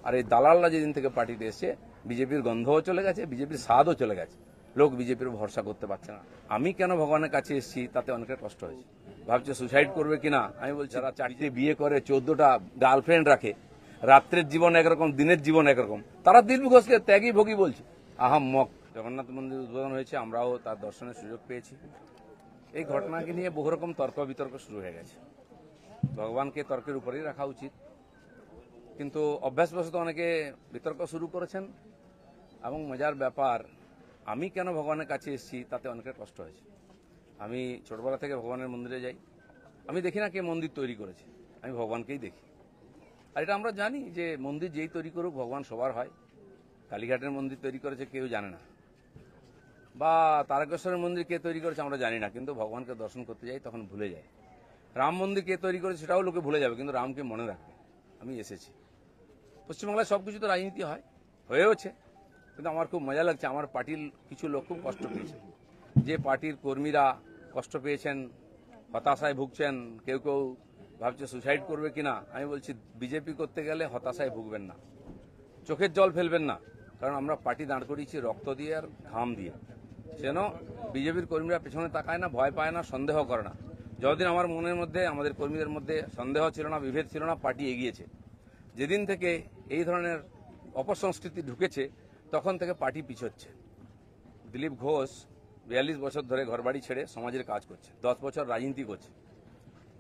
আর এই দালালরা যেদিন থেকে পার্টিতে এসছে বিজেপির গন্ধও চলে গেছে, বিজেপির স্বাদও চলে গেছে। লোক বিজেপির ভরসা করতে পারছে না। আমি কেন ভগবানের কাছে এসেছি তাতে অনেকের কষ্ট হয়েছে। ভাবছে সুসাইড করবে কিনা। আমি বলছি যারা 4টে বিয়ে করে 14টা গার্লফ্রেন্ড রাখে, রাত্রের জীবন একরকম দিনের জীবন একরকম, তারা দিলীপ ঘোষকে ত্যাগী ভোগী বলছে। আহাম্মক। জগন্নাথ মন্দির উদ্বোধন হয়েছে, আমরাও তার দর্শনের সুযোগ পেয়েছি। এই ঘটনাকে নিয়ে বহু রকম তর্ক বিতর্ক শুরু হয়ে গেছে। ভগবানকে তর্কের উপরেই রাখা উচিত, কিন্তু অভ্যাসবশত অনেকে বিতর্ক শুরু করেছেন। এবং মজার ব্যাপার, আমি কেন ভগবানের কাছে এসেছি তাতে অনেকের কষ্ট হয়েছে। আমি ছোটবেলা থেকে ভগবানের মন্দিরে যাই, আমি দেখি না কে মন্দির তৈরি করেছে, আমি ভগবানকেই দেখি। আর এটা আমরা জানি যে মন্দির যেই তৈরি করুক ভগবান সবার হয়। কালীঘাটের মন্দির তৈরি করেছে কেউ জানে না, বা তারকেশ্বরের মন্দির কে তৈরি করেছে আমরা জানি না, কিন্তু ভগবানকে দর্শন করতে যাই তখন ভুলে যাই। রাম মন্দির কে তৈরি করেছে সেটাও লোকে ভুলে যাবে, কিন্তু রামকে মনে রাখবে। আমি এসেছি। পশ্চিমবাংলায় সবকিছু তো রাজনীতি হয়, হয়েওছে, কিন্তু আমার খুব মজা লাগছে। আমার পার্টির কিছু লোক খুব কষ্ট পেয়েছে, যে পার্টির কর্মীরা কষ্ট পেয়েছেন, হতাশায় ভুগছেন, কেউ কেউ ভাবছে সুসাইড করবে কিনা। আমি বলছি বিজেপি করতে গেলে হতাশায় ভুগবেন না, চোখের জল ফেলবেন না, কারণ আমরা পার্টি দাঁড় করিয়েছি রক্ত দিয়ে আর ঘাম দিয়ে। যেন বিজেপির কর্মীরা পেছনে তাকায় না, ভয় পায় না, সন্দেহ করে না। যতদিন আমার মনের মধ্যে, আমাদের কর্মীদের মধ্যে সন্দেহ ছিল না, বিভেদ ছিল না, পার্টি এগিয়েছে। যেদিন থেকে এই ধরনের অপসংস্কৃতি ঢুকেছে তখন থেকে পার্টি পিছোচ্ছে। দিলীপ ঘোষ 42 বছর ধরে ঘরবাড়ি ছেড়ে সমাজের কাজ করছে, 10 বছর রাজনীতি করছে।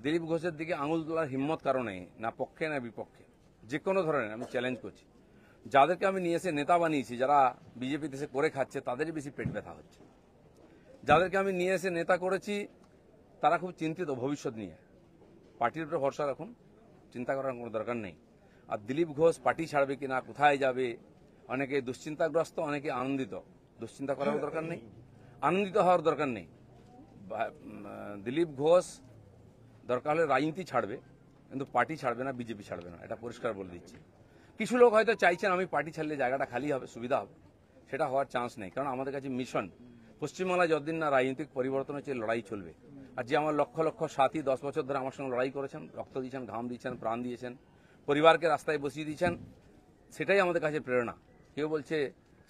দিলীপ ঘোষের দিকে আঙুল তোলার হিম্মত কারণে না পক্ষে না বিপক্ষে, যে কোনো ধরনের আমি চ্যালেঞ্জ করছি। যাদেরকে আমি নিয়ে এসে নেতা বানিয়েছি, যারা বিজেপি দেশে করে খাচ্ছে, তাদেরই বেশি পেট ব্যথা হচ্ছে। যাদেরকে আমি নিয়ে এসে নেতা করেছি তারা খুব চিন্তিত ভবিষ্যৎ নিয়ে। পার্টির উপরে ভরসা রাখুন, চিন্তা করার কোনো দরকার নেই। আর দিলীপ ঘোষ পার্টি ছাড়বে কিনা, কোথায় যাবে, অনেকে দুশ্চিন্তাগ্রস্ত, অনেকে আনন্দিত। দুশ্চিন্তা করার দরকার নেই, আনন্দিত হওয়ার দরকার নেই। দিলীপ ঘোষ দরকার হলে রাজনীতি ছাড়বে, কিন্তু পার্টি ছাড়বে না, বিজেপি ছাড়বে না, এটা পরিষ্কার বলে দিচ্ছি। কিছু লোক হয়তো চাইছেন আমি পার্টি ছাড়লে জায়গাটা খালি হবে, সুবিধা হবে। সেটা হওয়ার চান্স নেই, কারণ আমাদের কাছে মিশন পশ্চিমবাংলায় যতদিন না রাজনৈতিক পরিবর্তন হচ্ছে লড়াই চলবে। আর যে আমার লক্ষ লক্ষ সাথী 10 বছর ধরে আমার সঙ্গে লড়াই করেছেন, রক্ত দিয়েছেন, ঘাম দিয়েছেন, প্রাণ দিয়েছেন, পরিবারকে রাস্তায় বসিয়ে দিয়েছেন, সেটাই আমাদের কাছে প্রেরণা। কেউ বলছে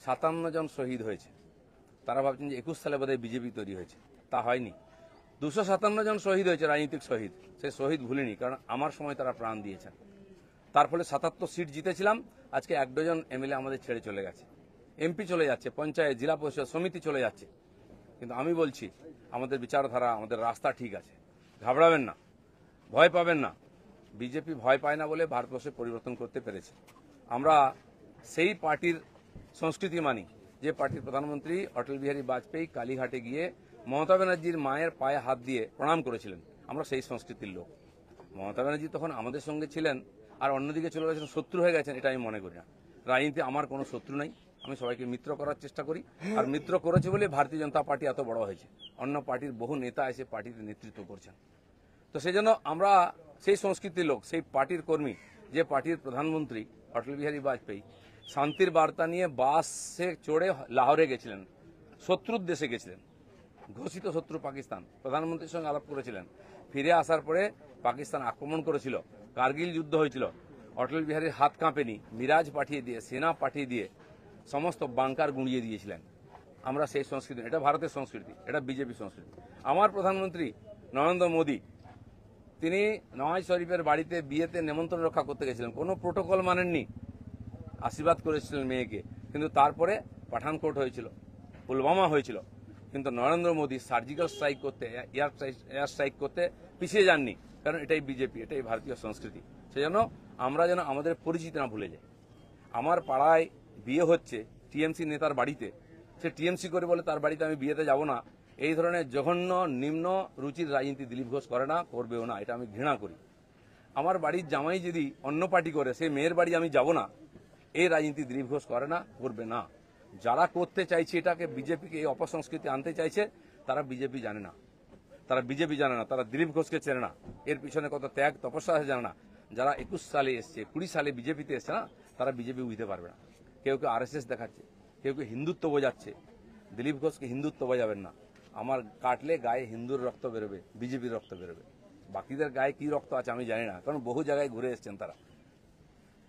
57 জন শহীদ হয়েছে, তারা ভাবছেন যে 21 সালে বোধহয় বিজেপি তৈরি হয়েছে। তা হয়নি, 257 জন শহীদ হয়েছে, রাজনৈতিক শহীদ। সেই শহীদ ভুলিনি, কারণ আমার সময় তারা প্রাণ দিয়েছেন। তার ফলে 77 সিট জিতেছিলাম। আজকে 1 ডজন এমএলএ আমাদের ছেড়ে চলে গেছে, এমপি চলে যাচ্ছে, পঞ্চায়েত, জেলা পরিষদ, সমিতি চলে যাচ্ছে। কিন্তু আমি বলছি আমাদের বিচারধারা, আমাদের রাস্তা ঠিক আছে, ঘাবড়াবেন না, ভয় পাবেন না। বিজেপি ভয় পায় না বলে ভারতবর্ষে পরিবর্তন করতে পেরেছে। আমরা সেই পার্টির সংস্কৃতি মানি যে পার্টির প্রধানমন্ত্রী অটল বিহারী বাজপেয়ী কালীঘাটে গিয়ে মমতা ব্যানার্জির মায়ের পায়ে হাত দিয়ে প্রণাম করেছিলেন। আমরা সেই সংস্কৃতির লোক। মমতা ব্যানার্জি তখন আমাদের সঙ্গে ছিলেন, আর অন্যদিকে চলে গেছেন, শত্রু হয়ে গেছেন, এটা আমি মনে করি না। রাজনীতি আমার কোনো শত্রু নাই, আমি সবাইকে মিত্র করার চেষ্টা করি। আর মিত্র করেছে বলে ভারতীয় জনতা পার্টি এত বড় হয়েছে। অন্য পার্টির বহু নেতা এসে পার্টির নেতৃত্ব করছেন। তো সেই জন্য আমরা সেই সংস্কৃতির লোক, সেই পার্টির কর্মী যে পার্টির প্রধানমন্ত্রী অটল বিহারী বাজপেয়ী শান্তির বার্তা নিয়ে বাসে চড়ে লাহোরে গেছিলেন, শত্রুর দেশে গেছিলেন, ঘোষিত শত্রু পাকিস্তান, প্রধানমন্ত্রীর সঙ্গে আলাপ করেছিলেন। ফিরে আসার পরে পাকিস্তান আক্রমণ করেছিল, কার্গিল যুদ্ধ হয়েছিল, অটল বিহারীর হাত কাঁপেনি, মিরাজ পাঠিয়ে দিয়ে, সেনা পাঠিয়ে দিয়ে সমস্ত বাংকার গুঁড়িয়ে দিয়েছিলেন। আমরা সেই সংস্কৃতি, এটা ভারতের সংস্কৃতি, এটা বিজেপি সংস্কৃতি। আমার প্রধানমন্ত্রী নরেন্দ্র মোদী, তিনি নওয়াজ শরীফের বাড়িতে বিয়েতে নেমন্ত্রণ রক্ষা করতে গেছিলেন, কোনো প্রোটোকল মানেননি, আশীর্বাদ করেছিলেন মেয়েকে। কিন্তু তারপরে পাঠানকোট হয়েছিল, পুলওয়ামা হয়েছিল, কিন্তু নরেন্দ্র মোদী সার্জিক্যাল স্ট্রাইক করতে, এয়ার স্ট্রাইক করতে পিছিয়ে যাননি, কারণ এটাই বিজেপি, এটাই ভারতীয় সংস্কৃতি। সেজন্য আমরা যেন আমাদের পরিচিতি না ভুলে যাই। আমার পাড়ায় বিয়ে হচ্ছে টিএমসি নেতার বাড়িতে, সে টিএমসি করে বলে তার বাড়িতে আমি বিয়েতে যাব না। এই ধরনের জঘন্য নিম্ন রুচির রাজনীতি দিলীপ ঘোষ করে না, করবেও না, এটা আমি ঘৃণা করি। আমার বাড়ির জামাই যদি অন্য পার্টি করে, সেই মেয়ের বাড়ি আমি যাব না, এই রাজনীতি দিলীপ ঘোষ করে না, করবে না। যারা করতে চাইছে এটাকে, বিজেপিকে এই অপসংস্কৃতি আনতে চাইছে, তারা বিজেপি জানে না, তারা বিজেপি জানে না, তারা দিলীপ ঘোষকে চেনে না, এর পিছনে কত ত্যাগ তপস্যা আছে জানে না। যারা 21 সালে এসছে, 20 সালে বিজেপিতে এসছে না, তারা বিজেপি বুঝতে পারবে না। কেউ কেউ আরএসএস দেখাচ্ছে, কেউ কেউ হিন্দুত্ব বোঝাচ্ছে। দিলীপ ঘোষকে হিন্দুত্ব বোঝাবেন না। আমার কাটলে গায়ে হিন্দুর রক্ত বেরোবে, বিজেপির রক্ত বেরোবে। বাকিদের গায়ে কি রক্ত আছে আমি জানি না, কারণ বহু জায়গায় ঘুরে এসছেন তারা।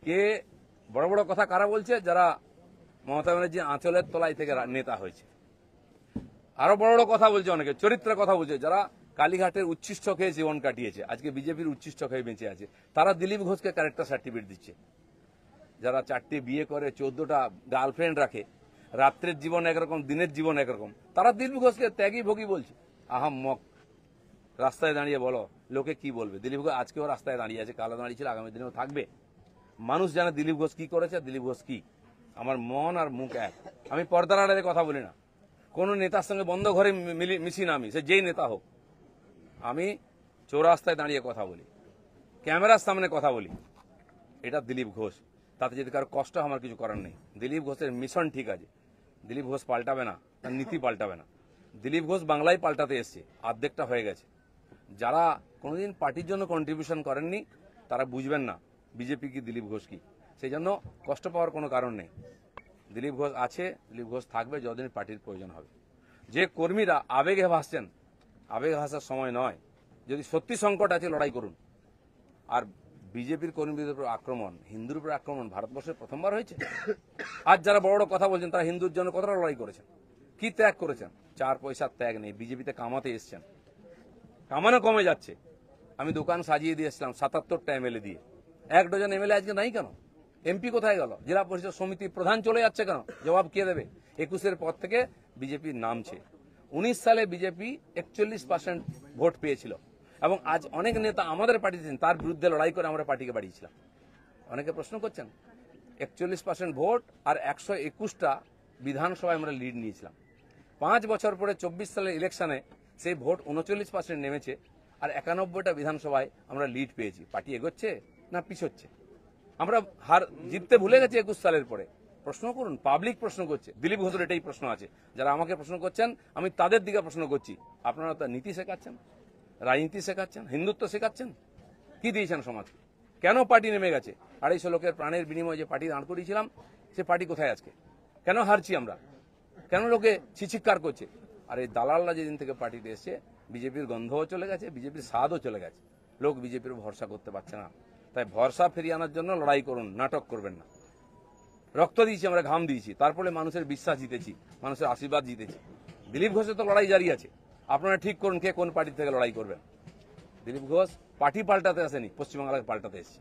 কে বড় বড় কথা কারা বলছে? যারা মমতা ব্যানার্জি আঁচলের তলায় থেকে নেতা হয়েছে। আরো বড় বড় কথা বলছে, অনেকে চরিত্রের কথা বলছে, যারা কালীঘাটের উচ্ছিষ্ট খেয়ে জীবন কাটিয়েছে, আজকে বিজেপির উচ্ছিষ্ট খেয়ে বেঁচে আছে, তারা দিলীপ ঘোষকে ক্যারেক্টার সার্টিফিকেট দিচ্ছে। যারা 4টে বিয়ে করে, 14টা গার্লফ্রেন্ড রাখে, রাত্রের জীবন একরকম, দিনের জীবন একরকম, তারা দিলীপ ঘোষকে ত্যাগী ভোগী বলছে। আহাম্মক। রাস্তায় দাঁড়িয়ে বলো লোকে কি বলবে? দিলীপ ঘোষ আজকেও রাস্তায় দাঁড়িয়ে আছে, কালো দাঁড়িয়েছিল, আগামী দিনেও থাকবে। মানুষ জানে দিলীপ ঘোষ কি করেছে, দিলীপ ঘোষ কি। আমার মন আর মুখ এক। আমি পর্দার আড়ালে কথা বলি না, কোন নেতার সঙ্গে বন্ধ ঘরে মিশি না, আমি সে যেই নেতা হোক। আমি চৌরাস্তায় দাঁড়িয়ে কথা বলি, ক্যামেরার সামনে কথা বলি। এটা দিলীপ ঘোষ। তাতে যদি কারো কষ্ট হয়, আমার কিছু করার নেই। দিলীপ ঘোষের মিশন ঠিক আছে, দিলীপ ঘোষ পাল্টাবে না, তার নীতি পাল্টাবে না। দিলীপ ঘোষ বাংলায় পাল্টাতে এসছে, অর্ধেকটা হয়ে গেছে। যারা কোনোদিন পার্টির জন্য কন্ট্রিবিউশন করেননি তারা বুঝবেন না বিজেপি কি, দিলীপ ঘোষ কি। সেই জন্য কষ্ট পাওয়ার কোনো কারণ নেই। দিলীপ ঘোষ আছে, দিলীপ ঘোষ থাকবে যতদিন পার্টির প্রয়োজন হবে। যে কর্মীরা আবেগে ভাসছেন, আবেগে ভাসার সময় নয়। যদি সত্যি সংকট আছে, লড়াই করুন। আর বিজেপির কর্মীদের উপর আক্রমণ, হিন্দুর উপর আক্রমণ ভারতবর্ষে প্রথমবার হয়েছে। আজ যারা বড় বড় কথা বলছেন, তারা হিন্দুর জন্য কতটা লড়াই করেছেন, কি ত্যাগ করেছেন? 4 পয়সার ত্যাগ নেই। বিজেপিতে কামাতে এসছেন, কামানো কমে যাচ্ছে। আমি দোকান সাজিয়ে দিয়েছিলাম 77টা এমএলএ দিয়ে, 1 ডজন এমএলএ আজকে নাই কেন? এমপি কোথায় গেল? জেলা পরিষদ সমিতি প্রধান চলে যাচ্ছে কেন? জবাব কে দেবে? 21-এর পর থেকে বিজেপি নামছে। 19 সালে বিজেপি 41% ভোট পেয়েছিল, এবং আজ অনেক নেতা আমাদের পার্টিতে তার বিরুদ্ধে লড়াই করে আমরা পার্টিকে বাড়িয়েছিলাম। অনেকে প্রশ্ন করছেন, 41% ভোট আর 121টা বিধানসভায় আমরা লিড নিয়েছিলাম। 5 বছর পরে 24 সালের ইলেকশনে সেই ভোট 39% নেমেছে, আর 91টা বিধানসভায় আমরা লিড পেয়েছি। পার্টি এগোচ্ছে না পিছোচ্ছে? আমরা হার জিততে ভুলে গেছি 21 সালের পরে। প্রশ্ন করুন, পাবলিক প্রশ্ন করছে। দিলীপ ঘোষের এটাই প্রশ্ন আছে। যারা আমাকে প্রশ্ন করছেন, আমি তাদের দিকে প্রশ্ন করছি। আপনারা তো নীতি শেখাচ্ছেন, রাজনীতি শেখাচ্ছেন, হিন্দুত্ব শেখাচ্ছেন, কি দিয়েছেন সমাজকে? কেন পার্টি নেমে গেছে? 250 লোকের প্রাণের বিনিময়ে যে পার্টি দাঁড় করিয়েছিলাম, সে পার্টি কোথায় আজকে? কেন হারছি আমরা? কেন লোকে ছিচিৎকার করছে? আর এই দালালরা যেদিন থেকে পার্টিতে এসছে, বিজেপির গন্ধও চলে গেছে, বিজেপির স্বাদও চলে গেছে। লোক বিজেপির ভরসা করতে পারছে না। তাই ভরসা ফিরিয়ে আনার জন্য লড়াই করুন, নাটক করবেন না। রক্ত দিয়েছি আমরা, ঘাম দিয়েছি, তারপরে মানুষের বিশ্বাস জিতেছি, মানুষের আশীর্বাদ জিতেছি। দিলীপ ঘোষের তো লড়াই জারি আছে। আপনারা ঠিক করুন কে কোন পার্টি থেকে লড়াই করবেন। দিলীপ ঘোষ পার্টি পাল্টাতে আসেনি, পশ্চিমবাংলাকে পাল্টাতে এসেছে।